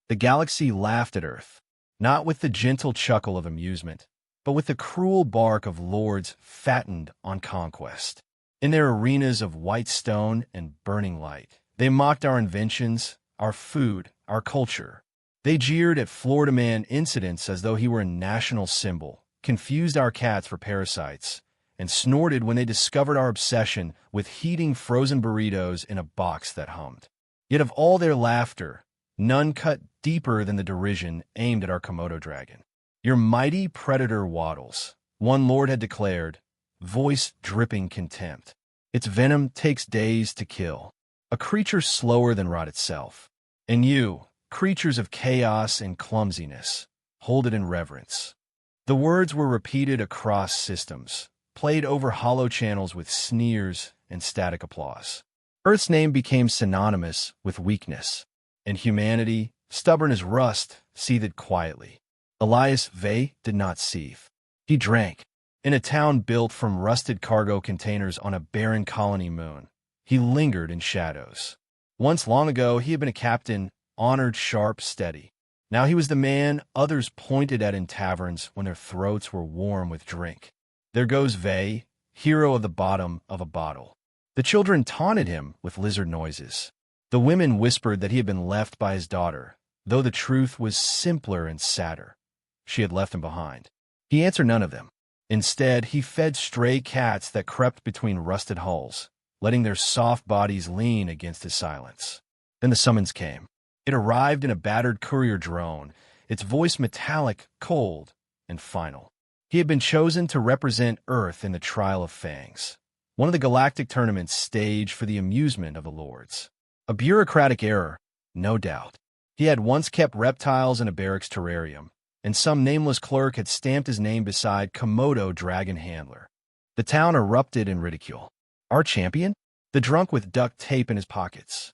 The galaxy laughed at Earth, not with the gentle chuckle of amusement, but with the cruel bark of lords fattened on conquest. In their arenas of white stone and burning light, they mocked our inventions, our food, our culture. They jeered at Florida Man incidents as though he were a national symbol, confused our cats for parasites, and snorted when they discovered our obsession with heating frozen burritos in a box that hummed. Yet of all their laughter, none cut deeper than the derision aimed at our Komodo dragon. Your mighty predator waddles, one lord had declared, voice dripping contempt. Its venom takes days to kill, a creature slower than rot itself. And you, creatures of chaos and clumsiness, hold it in reverence. The words were repeated across systems, played over hollow channels with sneers and static applause. Earth's name became synonymous with weakness, and humanity, stubborn as rust, seethed quietly. Elias Vey did not seethe. He drank. In a town built from rusted cargo containers on a barren colony moon, he lingered in shadows. Once long ago, he had been a captain, honored, sharp, steady. Now he was the man others pointed at in taverns when their throats were warm with drink. There goes Vey, hero of the bottom of a bottle. The children taunted him with lizard noises. The women whispered that he had been left by his daughter, though the truth was simpler and sadder. She had left him behind. He answered none of them. Instead, he fed stray cats that crept between rusted hulls, letting their soft bodies lean against his silence. Then the summons came. It arrived in a battered courier drone, its voice metallic, cold, and final. He had been chosen to represent Earth in the Trial of Fangs, one of the galactic tournaments staged for the amusement of the lords. A bureaucratic error, no doubt. He had once kept reptiles in a barracks terrarium, and some nameless clerk had stamped his name beside Komodo Dragon Handler. The town erupted in ridicule. Our champion? The drunk with duct tape in his pockets.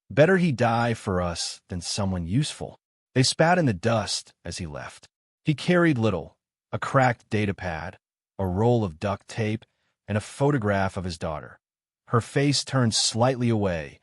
Better he die for us than someone useful. They spat in the dust as he left. He carried little, a cracked datapad, a roll of duct tape, and a photograph of his daughter. Her face turned slightly away,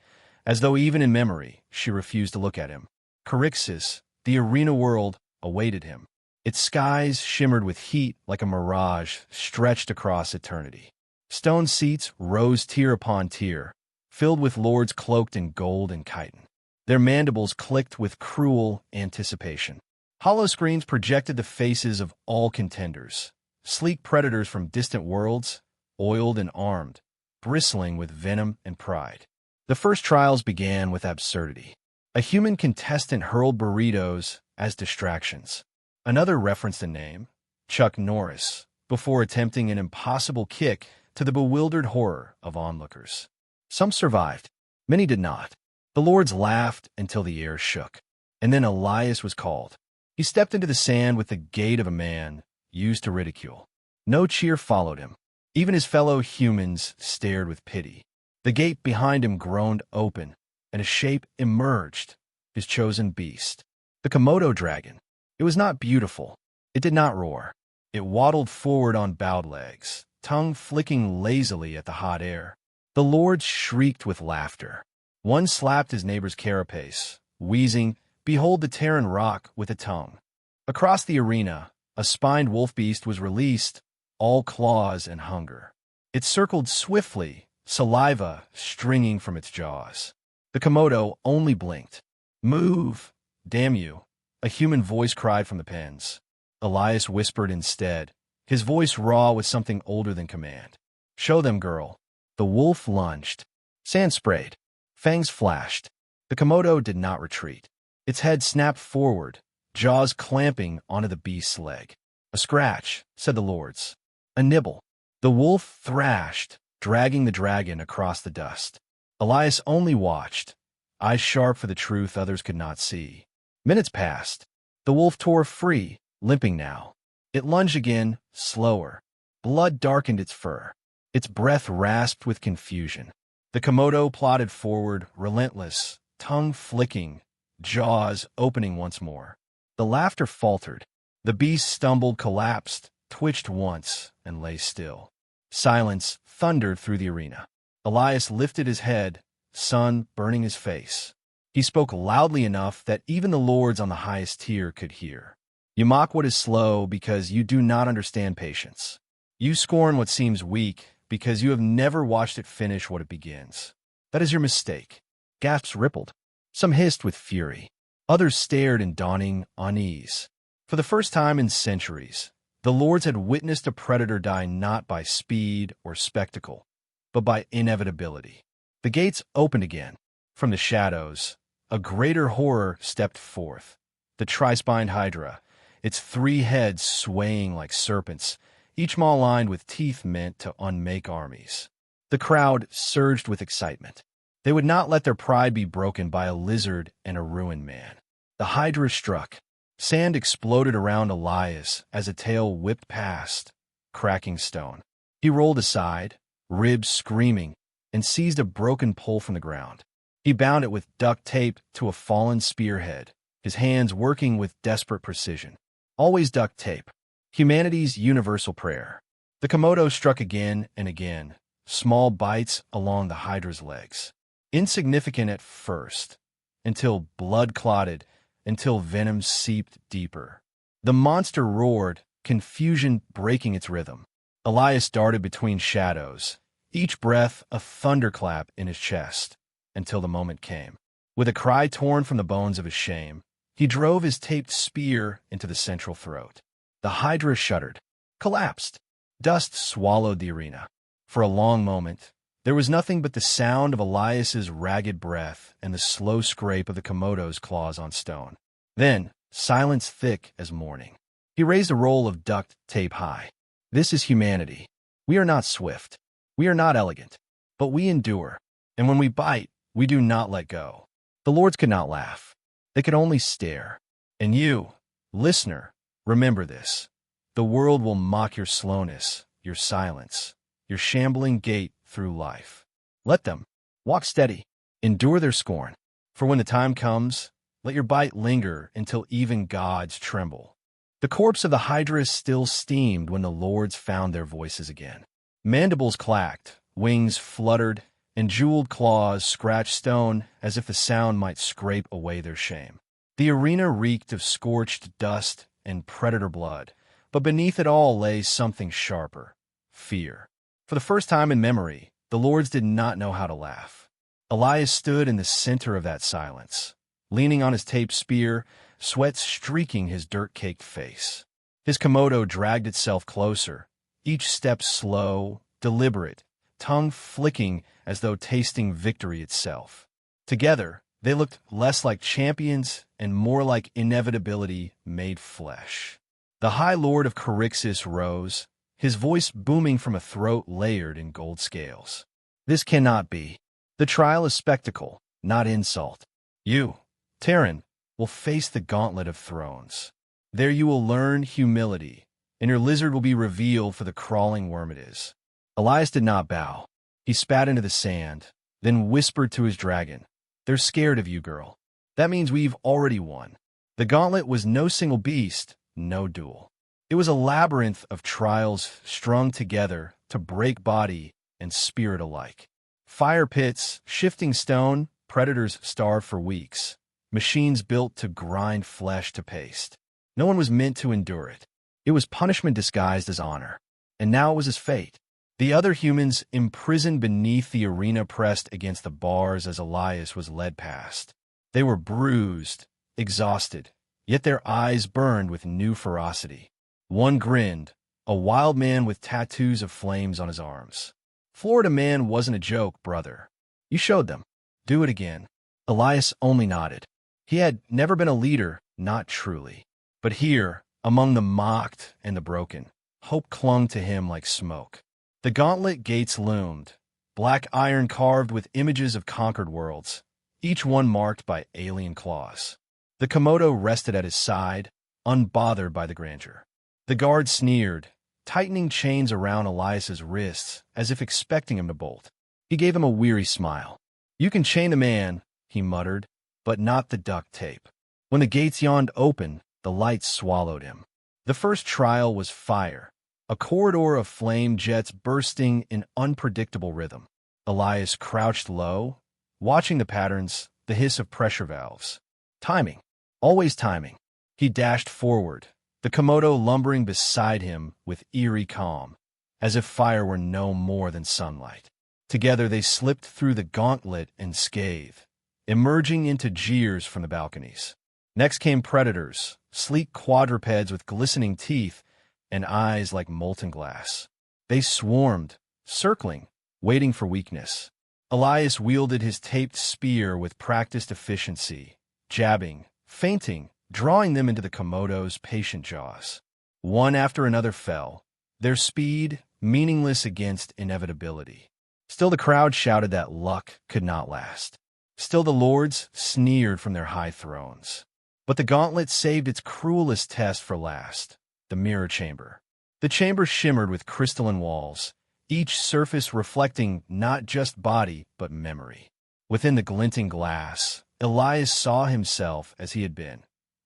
as though even in memory she refused to look at him. Carixis, the arena world, awaited him. Its skies shimmered with heat like a mirage stretched across eternity. Stone seats rose tier upon tier, filled with lords cloaked in gold and chitin. Their mandibles clicked with cruel anticipation. Hollow screens projected the faces of all contenders, sleek predators from distant worlds, oiled and armed, bristling with venom and pride. The first trials began with absurdity. A human contestant hurled burritos as distractions. Another referenced a name, Chuck Norris, before attempting an impossible kick to the bewildered horror of onlookers. Some survived. Many did not. The lords laughed until the air shook. And then Elias was called. He stepped into the sand with the gait of a man used to ridicule. No cheer followed him. Even his fellow humans stared with pity. The gate behind him groaned open, and a shape emerged, his chosen beast. The Komodo dragon. It was not beautiful. It did not roar. It waddled forward on bowed legs, tongue flicking lazily at the hot air. The lords shrieked with laughter. One slapped his neighbor's carapace, wheezing, "Behold the Terran rock with a tongue." Across the arena, a spined wolf beast was released, all claws and hunger. It circled swiftly, saliva stringing from its jaws. The Komodo only blinked. "Move, damn you," a human voice cried from the pens. Elias whispered instead, his voice raw with something older than command. "Show them, girl." The wolf lunged. Sand sprayed. Fangs flashed. The Komodo did not retreat. Its head snapped forward, jaws clamping onto the beast's leg. "A scratch," said the lords. "A nibble." The wolf thrashed, dragging the dragon across the dust. Elias only watched, eyes sharp for the truth others could not see. Minutes passed. The wolf tore free, limping now. It lunged again, slower. Blood darkened its fur. Its breath rasped with confusion. The Komodo plodded forward, relentless, tongue flicking, jaws opening once more. The laughter faltered. The beast stumbled, collapsed, twitched once, and lay still. Silence thundered through the arena. Elias lifted his head, sun burning his face. He spoke loudly enough that even the lords on the highest tier could hear. You mock what is slow because you do not understand patience. You scorn what seems weak because you have never watched it finish what it begins. That is your mistake. Gasps rippled. Some hissed with fury. Others stared in dawning unease. For the first time in centuries, the lords had witnessed a predator die not by speed or spectacle, but by inevitability. The gates opened again. From the shadows, a greater horror stepped forth. The tri-spined hydra, its 3 heads swaying like serpents, each maw lined with teeth meant to unmake armies. The crowd surged with excitement. They would not let their pride be broken by a lizard and a ruined man. The hydra struck. Sand exploded around Elias as a tail whipped past, cracking stone. He rolled aside, ribs screaming, and seized a broken pole from the ground. He bound it with duct tape to a fallen spearhead, his hands working with desperate precision. Always duct tape. Humanity's universal prayer. The Komodo struck again and again, small bites along the hydra's legs. Insignificant at first, until blood clotted, until venom seeped deeper. The monster roared, confusion breaking its rhythm. Elias darted between shadows, each breath a thunderclap in his chest, until the moment came. With a cry torn from the bones of his shame, he drove his taped spear into the central throat. The hydra shuddered, collapsed. Dust swallowed the arena. For a long moment, there was nothing but the sound of Elias's ragged breath and the slow scrape of the Komodo's claws on stone. Then, silence thick as morning. He raised a roll of duct tape high. This is humanity. We are not swift. We are not elegant. But we endure. And when we bite, we do not let go. The lords could not laugh. They could only stare. And you, listener, remember this. The world will mock your slowness, your silence, your shambling gait through life. Let them. Walk steady. Endure their scorn. For when the time comes, let your bite linger until even gods tremble. The corpse of the hydra still steamed when the lords found their voices again. Mandibles clacked, wings fluttered, and jeweled claws scratched stone as if the sound might scrape away their shame. The arena reeked of scorched dust and predator blood, but beneath it all lay something sharper: fear. For the first time in memory, the lords did not know how to laugh. Elias stood in the center of that silence, leaning on his taped spear, sweat streaking his dirt-caked face. His Komodo dragged itself closer, each step slow, deliberate, tongue flicking as though tasting victory itself. Together, they looked less like champions and more like inevitability made flesh. The High Lord of Charixis rose, his voice booming from a throat layered in gold scales. This cannot be. The trial is spectacle, not insult. You, Terran, will face the gauntlet of thrones. There you will learn humility, and your lizard will be revealed for the crawling worm it is. Elias did not bow. He spat into the sand, then whispered to his dragon, "They're scared of you, girl. That means we've already won." The gauntlet was no single beast, no duel. It was a labyrinth of trials strung together to break body and spirit alike. Fire pits, shifting stone, predators starved for weeks, machines built to grind flesh to paste. No one was meant to endure it. It was punishment disguised as honor. And now it was his fate. The other humans imprisoned beneath the arena pressed against the bars as Elias was led past. They were bruised, exhausted, yet their eyes burned with new ferocity. One grinned, a wild man with tattoos of flames on his arms. "Florida man wasn't a joke, brother. You showed them. Do it again." Elias only nodded. He had never been a leader, not truly. But here, among the mocked and the broken, hope clung to him like smoke. The gauntlet gates loomed, black iron carved with images of conquered worlds, each one marked by alien claws. The Komodo rested at his side, unbothered by the grandeur. The guard sneered, tightening chains around Elias's wrists as if expecting him to bolt. He gave him a weary smile. "You can chain the man," he muttered, "but not the duct tape." When the gates yawned open, the light swallowed him. The first trial was fire, a corridor of flame jets bursting in unpredictable rhythm. Elias crouched low, watching the patterns, the hiss of pressure valves. Timing. Always timing. He dashed forward, the Komodo lumbering beside him with eerie calm, as if fire were no more than sunlight. Together they slipped through the gauntlet unscathed, emerging into jeers from the balconies. Next came predators, sleek quadrupeds with glistening teeth and eyes like molten glass. They swarmed, circling, waiting for weakness. Elias wielded his taped spear with practiced efficiency, jabbing, feinting, drawing them into the Komodo's patient jaws. One after another fell, their speed meaningless against inevitability. Still the crowd shouted that luck could not last. Still the lords sneered from their high thrones. But the gauntlet saved its cruelest test for last, the mirror chamber. The chamber shimmered with crystalline walls, each surface reflecting not just body but memory. Within the glinting glass, Elias saw himself as he had been,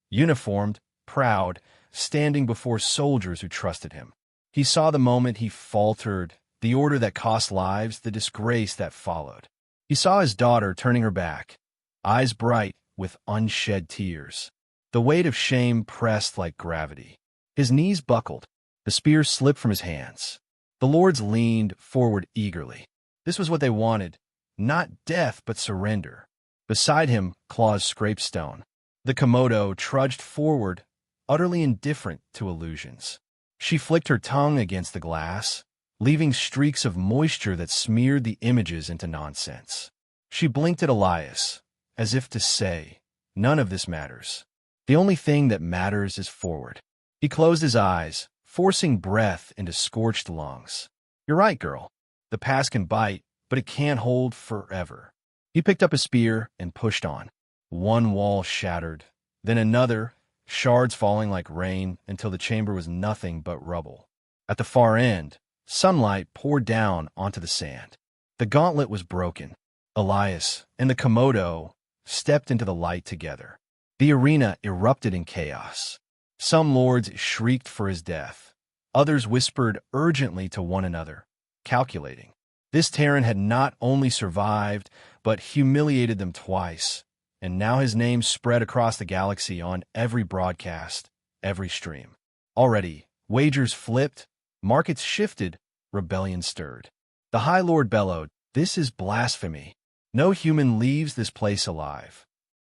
uniformed, proud, standing before soldiers who trusted him. He saw the moment he faltered, the order that cost lives, the disgrace that followed. He saw his daughter turning her back, eyes bright with unshed tears. The weight of shame pressed like gravity. His knees buckled. The spear slipped from his hands. The lords leaned forward eagerly. This was what they wanted, not death but surrender. Beside him, claws scraped stone. The Komodo trudged forward, utterly indifferent to illusions. She flicked her tongue against the glass, leaving streaks of moisture that smeared the images into nonsense. She blinked at Elias, as if to say, none of this matters. The only thing that matters is forward. He closed his eyes, forcing breath into scorched lungs. You're right, girl. The past can bite, but it can't hold forever. He picked up a spear and pushed on. One wall shattered, then another, shards falling like rain until the chamber was nothing but rubble. At the far end, sunlight poured down onto the sand. The gauntlet was broken. Elias and the Komodo stepped into the light together. The arena erupted in chaos. Some lords shrieked for his death. Others whispered urgently to one another, calculating. This Terran had not only survived, but humiliated them twice, and now his name spread across the galaxy on every broadcast, every stream. Already, wagers flipped, markets shifted, rebellion stirred. The High Lord bellowed, "This is blasphemy. No human leaves this place alive."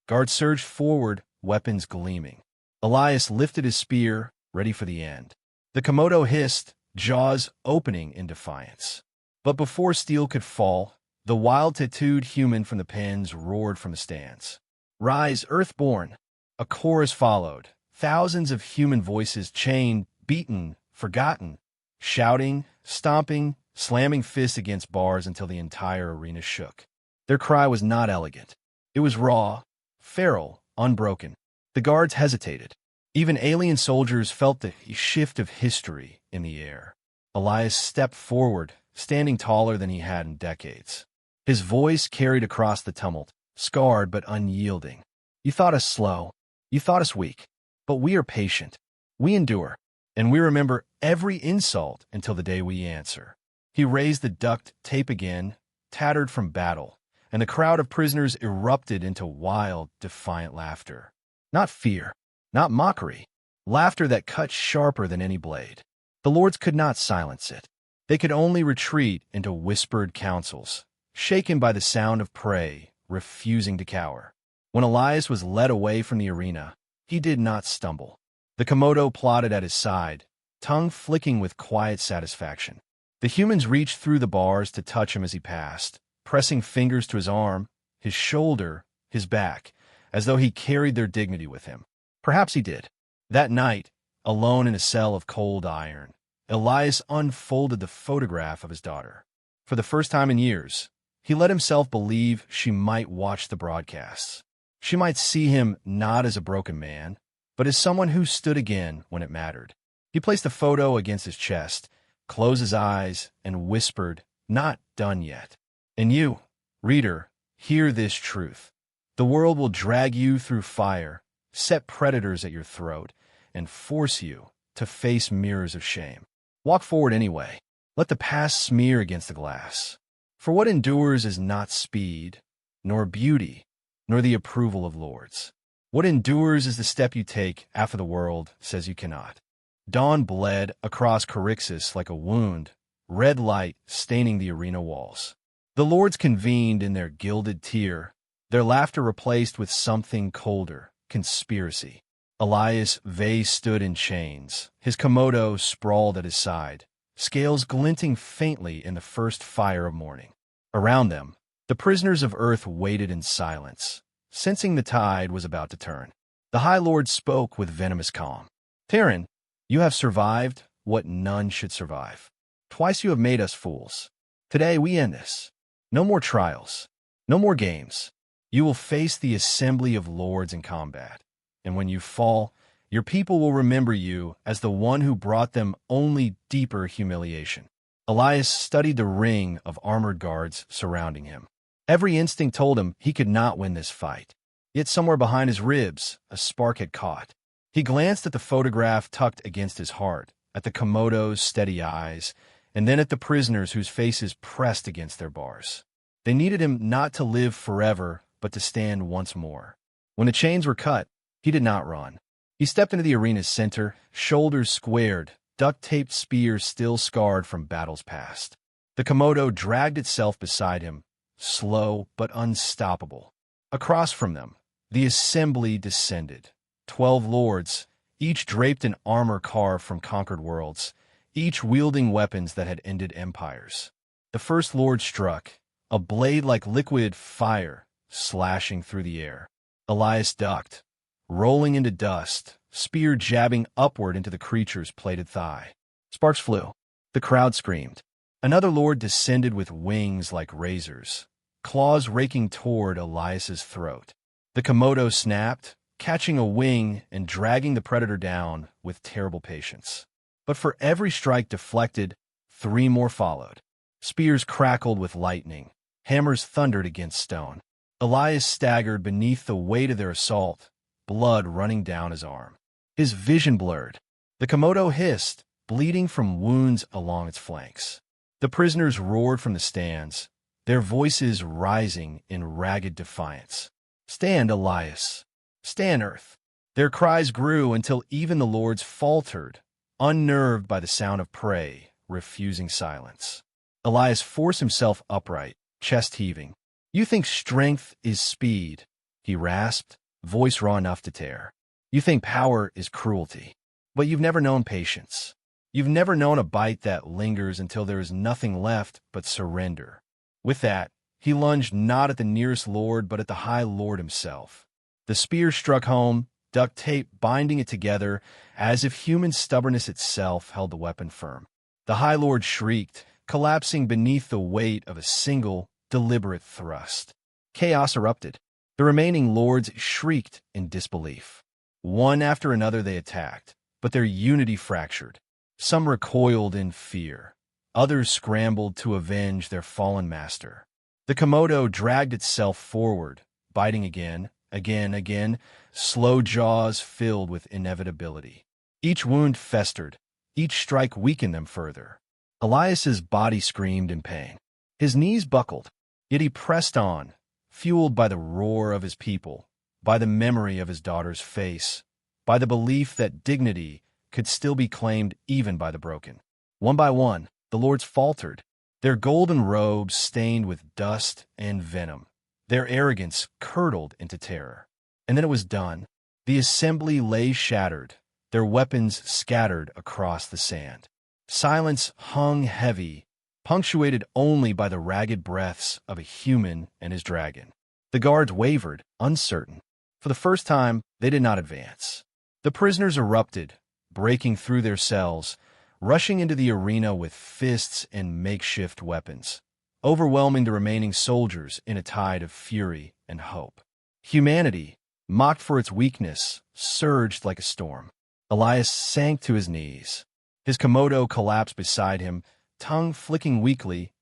Guards surged forward, weapons gleaming. Elias lifted his spear, ready for the end. The Komodo hissed, jaws opening in defiance. But before steel could fall, the wild-tattooed human from the pens roared from the stands. "Rise, Earthborn!" A chorus followed, thousands of human voices chained, beaten, forgotten, shouting, stomping, slamming fists against bars until the entire arena shook. Their cry was not elegant. It was raw, feral, unbroken. The guards hesitated. Even alien soldiers felt the shift of history in the air. Elias stepped forward, standing taller than he had in decades. His voice carried across the tumult, scarred but unyielding. "You thought us slow. You thought us weak. But we are patient. We endure. And we remember every insult until the day we answer." He raised the duct tape again, tattered from battle, and the crowd of prisoners erupted into wild, defiant laughter. Not fear, not mockery, laughter that cut sharper than any blade. The lords could not silence it. They could only retreat into whispered councils, shaken by the sound of prey, refusing to cower. When Elias was led away from the arena, he did not stumble. The Komodo plodded at his side, tongue flicking with quiet satisfaction. The humans reached through the bars to touch him as he passed, pressing fingers to his arm, his shoulder, his back, as though he carried their dignity with him. Perhaps he did. That night, alone in a cell of cold iron, Elias unfolded the photograph of his daughter. For the first time in years, he let himself believe she might watch the broadcasts. She might see him not as a broken man, but as someone who stood again when it mattered. He placed the photo against his chest, closed his eyes, and whispered, "Not done yet." And you, reader, hear this truth. The world will drag you through fire, set predators at your throat, and force you to face mirrors of shame. Walk forward anyway. Let the past smear against the glass. For what endures is not speed, nor beauty, nor the approval of lords. What endures is the step you take after the world says you cannot. Dawn bled across Charixis like a wound, red light staining the arena walls. The lords convened in their gilded tier, their laughter replaced with something colder, conspiracy. Elias Vey stood in chains, his Komodo sprawled at his side, scales glinting faintly in the first fire of morning. Around them, the prisoners of Earth waited in silence, sensing the tide was about to turn. The High Lord spoke with venomous calm. Terran, you have survived what none should survive. Twice you have made us fools. Today we end this. No more trials. No more games. You will face the assembly of lords in combat. And when you fall, your people will remember you as the one who brought them only deeper humiliation. Elias studied the ring of armored guards surrounding him. Every instinct told him he could not win this fight. Yet somewhere behind his ribs, a spark had caught. He glanced at the photograph tucked against his heart, at the Komodo's steady eyes, and then at the prisoners whose faces pressed against their bars. They needed him not to live forever, but to stand once more. When the chains were cut, he did not run. He stepped into the arena's center, shoulders squared, duct-taped spears still scarred from battles past. The Komodo dragged itself beside him, slow but unstoppable. Across from them, the assembly descended. 12 lords, each draped in armor carved from conquered worlds, each wielding weapons that had ended empires. The first lord struck, a blade like liquid fire, slashing through the air. Elias ducked, rolling into dust, spear jabbing upward into the creature's plated thigh. Sparks flew. The crowd screamed. Another lord descended with wings like razors, claws raking toward Elias's throat. The Komodo snapped, catching a wing and dragging the predator down with terrible patience. But for every strike deflected, 3 more followed. Spears crackled with lightning. Hammers thundered against stone. Elias staggered beneath the weight of their assault, blood running down his arm. His vision blurred. The Komodo hissed, bleeding from wounds along its flanks. The prisoners roared from the stands, their voices rising in ragged defiance. Stand, Elias. Stand, Earth. Their cries grew until even the lords faltered, unnerved by the sound of prey, refusing silence. Elias forced himself upright, chest heaving. You think strength is speed, he rasped, voice raw enough to tear. You think power is cruelty, but you've never known patience. You've never known a bite that lingers until there is nothing left but surrender. With that, he lunged not at the nearest lord but at the High Lord himself. The spear struck home, duct tape binding it together, as if human stubbornness itself held the weapon firm. The High Lord shrieked, collapsing beneath the weight of a single, deliberate thrust. Chaos erupted. The remaining lords shrieked in disbelief. One after another they attacked, but their unity fractured. Some recoiled in fear. Others scrambled to avenge their fallen master. The Komodo dragged itself forward, biting again, slow jaws filled with inevitability. Each wound festered, each strike weakened them further. Elias's body screamed in pain. His knees buckled, yet he pressed on, fueled by the roar of his people, by the memory of his daughter's face, by the belief that dignity could still be claimed even by the broken. One by one, the lords faltered, their golden robes stained with dust and venom, their arrogance curdled into terror. And then it was done. The assembly lay shattered, their weapons scattered across the sand. Silence hung heavy, punctuated only by the ragged breaths of a human and his dragon. The guards wavered, uncertain. For the first time, they did not advance. The prisoners erupted, breaking through their cells, rushing into the arena with fists and makeshift weapons, overwhelming the remaining soldiers in a tide of fury and hope. Humanity, mocked for its weakness, surged like a storm. Elias sank to his knees. His Komodo collapsed beside him, tongue flicking weakly,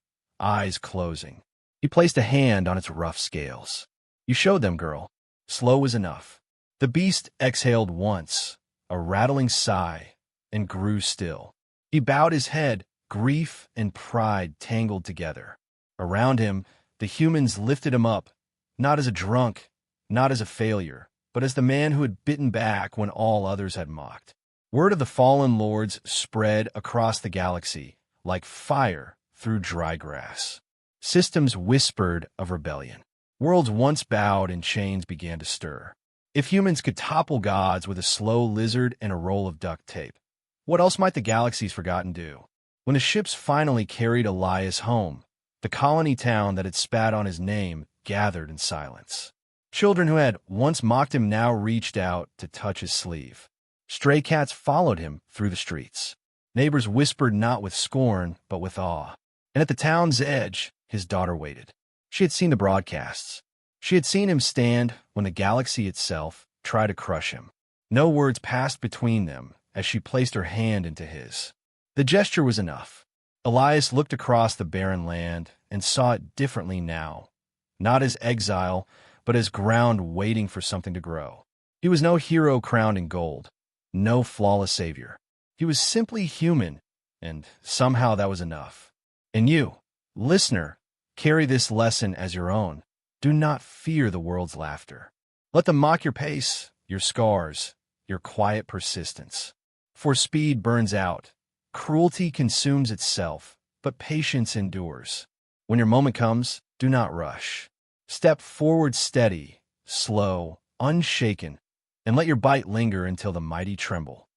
eyes closing. He placed a hand on its rough scales. You showed them, girl. Slow was enough. The beast exhaled once, a rattling sigh, and grew still. He bowed his head, grief and pride tangled together. Around him, the humans lifted him up, not as a drunk, not as a failure, but as the man who had bitten back when all others had mocked. Word of the fallen lords spread across the galaxy like fire through dry grass. Systems whispered of rebellion. Worlds once bowed and chains began to stir. If humans could topple gods with a slow lizard and a roll of duct tape, what else might the galaxy's forgotten do? When the ships finally carried Elias home, the colony town that had spat on his name gathered in silence. Children who had once mocked him now reached out to touch his sleeve. Stray cats followed him through the streets. Neighbors whispered not with scorn, but with awe. And at the town's edge, his daughter waited. She had seen the broadcasts. She had seen him stand when the galaxy itself tried to crush him. No words passed between them as she placed her hand into his. The gesture was enough. Elias looked across the barren land and saw it differently now, not as exile, but as ground waiting for something to grow. He was no hero crowned in gold, no flawless savior. He was simply human, and somehow that was enough. And you, listener, carry this lesson as your own. Do not fear the world's laughter. Let them mock your pace, your scars, your quiet persistence. For speed burns out, cruelty consumes itself, but patience endures. When your moment comes, do not rush. Step forward steady, slow, unshaken, and let your bite linger until the mighty tremble.